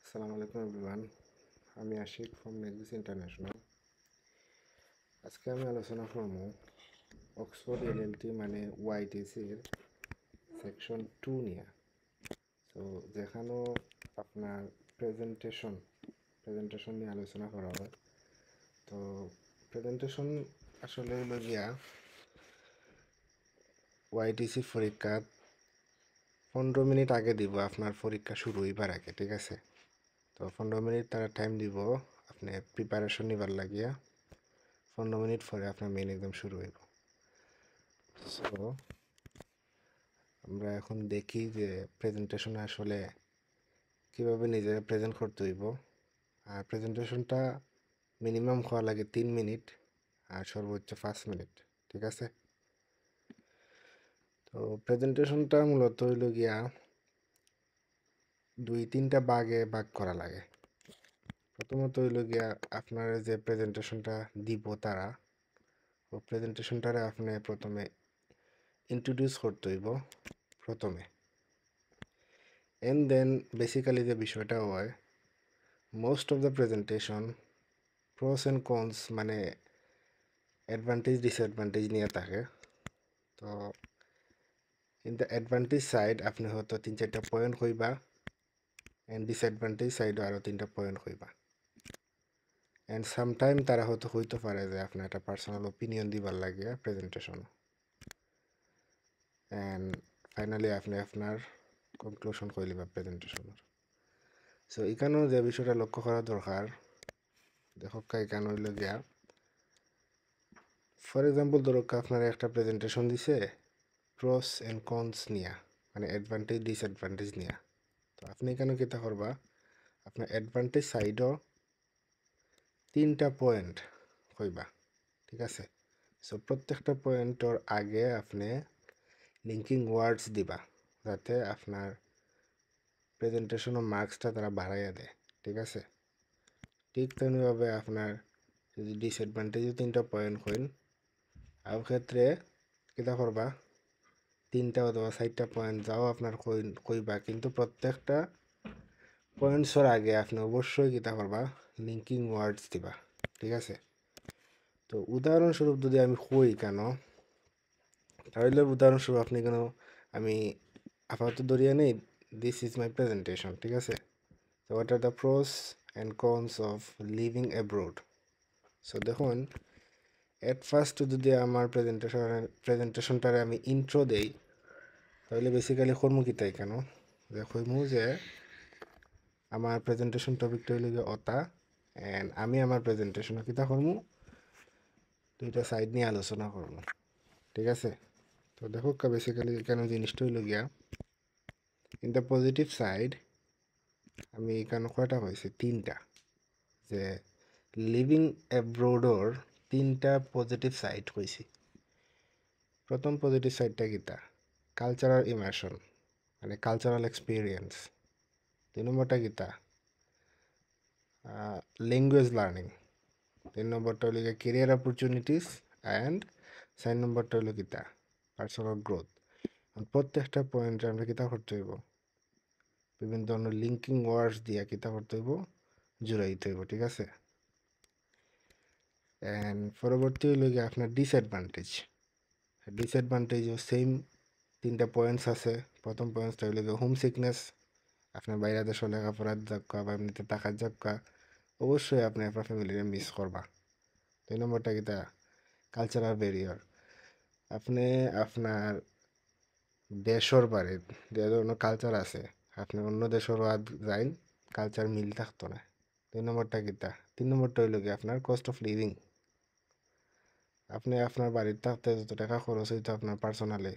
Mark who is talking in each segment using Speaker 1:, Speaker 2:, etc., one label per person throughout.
Speaker 1: আসসালামু আলাইকুম এভরিওয়ান। আমি আশিক ফ্রম নেক্সিস ইন্টারন্যাশনাল। আজকে আমি আলোচনা করব অক্সফোর্ড এলএলটি মানে ওয়াইটিসির সেকশন 2 নিয়ে। সো যেখানেও আপনার প্রেজেন্টেশন নিয়ে আলোচনা করা হয়। তো প্রেজেন্টেশন আসলে হলো গিয়া ওয়াইটিসি পরীক্ষা 15 মিনিট আগে দিব, আপনার পরীক্ষা শুরু হইবার আগে, ঠিক আছে? তো 15 মিনিট তারা টাইম দিব আপনি প্রিপারেশন নিবার লাগিয়া। 15 মিনিট পরে আপনার মেইন এক্সাম শুরু হইব। সো আমরা এখন দেখি যে প্রেজেন্টেশনে আসলে কীভাবে নিজেরা প্রেজেন্ট করতে হইব। আর প্রেজেন্টেশনটা মিনিমাম হওয়া লাগে 3 মিনিট আর সর্বোচ্চ 5 মিনিট, ঠিক আছে? তো প্রেজেন্টেশনটা মূলত হইল গিয়া 2-3টা ভাগে ভাগ করা লাগে। প্রথমত হইল গিয়া আপনার যে প্রেজেন্টেশনটা দিব তারা, ও প্রেজেন্টেশনটারে আপনি প্রথমে ইন্ট্রোডিউস করতে হইব প্রথমে। এন্ড দেন বেসিক্যালি যে বিষয়টা হয়, most of the presentation pros and cons মানে অ্যাডভান্টেজ ডিসঅ্যাডভান্টেজ নিয়ে থাকে। তো ইন দ্য অ্যাডভান্টেজ সাইড আপনি হয়তো 3-4টা পয়েন্ট কইবা, অ্যান্ড ডিসঅ্যাডভান্টেজ সাইডও আরও 3টা পয়েন্ট কইবা। অ্যান্ড সামটাইম তারা হয়তো হইতে পারে যে আপনার একটা পার্সোনাল ওপিনিয়ন দিবার লাগিয়া প্রেজেন্টেশন। অ্যান্ড ফাইনালি আপনি আপনার কনক্লুশন কই লিবা প্রেজেন্টেশনের। সো এখানেও যে বিষয়টা লক্ষ্য করা দরকার, দেখো এখানে হইল গিয়া ফর এক্সাম্পল ধরো আপনার একটা প্রেজেন্টেশন দিছে প্রস অ্যান্ড কনস নিয়া, মানে অ্যাডভান্টেজ ডিসঅ্যাডভান্টেজ নিয়া। তো আপনি এখানে কিতা করবা, আপনার অ্যাডভান্টেজ সাইডও 3টা পয়েন্ট কইবা, ঠিক আছে? সো প্রত্যেকটা পয়েন্টর আগে আপনি লিঙ্কিং ওয়ার্ডস দিবা, যাতে আপনার প্রেজেন্টেশনের মার্কসটা তারা বাড়াইয়া দেয়, ঠিক আছে? ঠিক তেমনিভাবে আপনার যদি ডিসঅ্যাডভান্টেজও 3টা পয়েন্ট কইন, আর ক্ষেত্রে কিতা করবা, 3টা অথবা 4টা পয়েন্ট যাও আপনার কইবা, কিন্তু প্রত্যেকটা পয়েন্টসের আগে আপনি অবশ্যই কিতা করবা, লিঙ্কিং ওয়ার্ডস দিবা, ঠিক আছে? তো উদাহরণস্বরূপ যদি আমি কই কেন, তাহলে উদাহরণস্বরূপ আপনি কেন, আমি আপাতত ধরিয়া নেই, দিস ইজ মাই প্রেজেন্টেশন, ঠিক আছে? তো what are the pros and cons of living abroad. So দেখুন, এট ফার্স্ট যদি আমার প্রেজেন্টেশনটারে আমি ইন্ট্রো দেই, তাহলে বেসিক্যালি কর্ম কিতাই কেন যে কইমু যে আমার প্রেজেন্টেশন টপিকটা হইল গিয়ে অতা, অ্যান্ড আমি আমার প্রেজেন্টেশনে কিতা করমু, 2টা সাইড নিয়ে আলোচনা করবো, ঠিক আছে? তো দেখো বেসিক্যালি কেন জিনিসটা হইল গিয়া, ইন দ্য পজিটিভ সাইড আমি এখানে কয়টা হয়েছে, 3টা, যে লিভিং অ্যাব্রোডর 3টা পজিটিভ সাইড হয়েছি। প্রথম পজিটিভ সাইডটা কিতা, কালচারাল ইমার্শন মানে কালচারাল এক্সপিরিয়েন্স। 2 নম্বরটা কিতা, ল্যাঙ্গুয়েজ লার্নিং। 3 নম্বরটা হলো কেরিয়ার অপরচুনিটিস, অ্যান্ড 4 নম্বরটা হলো কিতা, পার্সোনাল গ্রোথ। প্রত্যেকটা পয়েন্টে আমরা কিতা করতে হইব, বিভিন্ন ধরনের লিঙ্কিং ওয়ার্ডস দিয়া কিতা করতে হইব, জুড়াইতে হইব, ঠিক আছে? অ্যান্ড পরবর্তী হইল গিয়ে আপনার ডিসঅ্যাডভান্টেজও সেম 3টা পয়েন্টস আছে। প্রথম পয়েন্টসটা হইল গিয়ে হোম সিকনেস, আপনার বাইরে দেশে লেখাপড়ার যাক্কা বা এমনিতে টাকার যাক্কা, অবশ্যই আপনি আপনার ফ্যামিলিরে মিস করবা। 2 নম্বরটা কিতা, কালচারাল ব্যারিয়ার, আপনি আপনার দেশর বাড়ির যে ধরনের কালচার আছে, আপনি অন্য দেশের যাইন, কালচার মিল থাকতো না। 2 নম্বরটা কিতা, 3 নম্বরটা হইল গিয়ে আপনার কস্ট অফ লিভিং, আপনি আপনার বাড়ির থাকতে যত টাকা খরচ হইতো আপনার পার্সোনালি,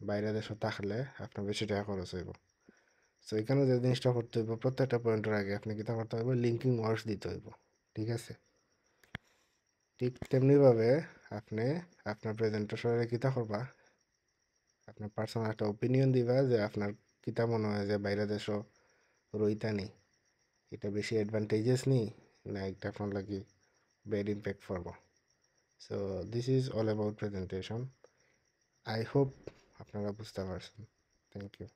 Speaker 1: বাইরে দেশে থাকলে আপনার বেশি টাকা খরচ হইব। সো এখানে যে জিনিসটা করতে হইব, প্রত্যেকটা পয়েন্টের আগে আপনি কিতা করতে হইব, লিঙ্কিং ওয়ার্ডস দিতে হইব, ঠিক আছে? ঠিক তেমনিভাবে আপনি আপনার প্রেজেন্টেশনে কিতা করবা, আপনার পার্সোনাল একটা ওপিনিয়ন দিবা যে আপনার কিতা মনে হয় যে বাইরে দেশও রইতা নি, এটা বেশি অ্যাডভান্টেজেস নি, না এটা আপনার লাগি ব্যাড ইম্প্যাক্ট পড়ব। So this is all about presentation. I hope আপনারা বুঝতে পারছেন। Thank you.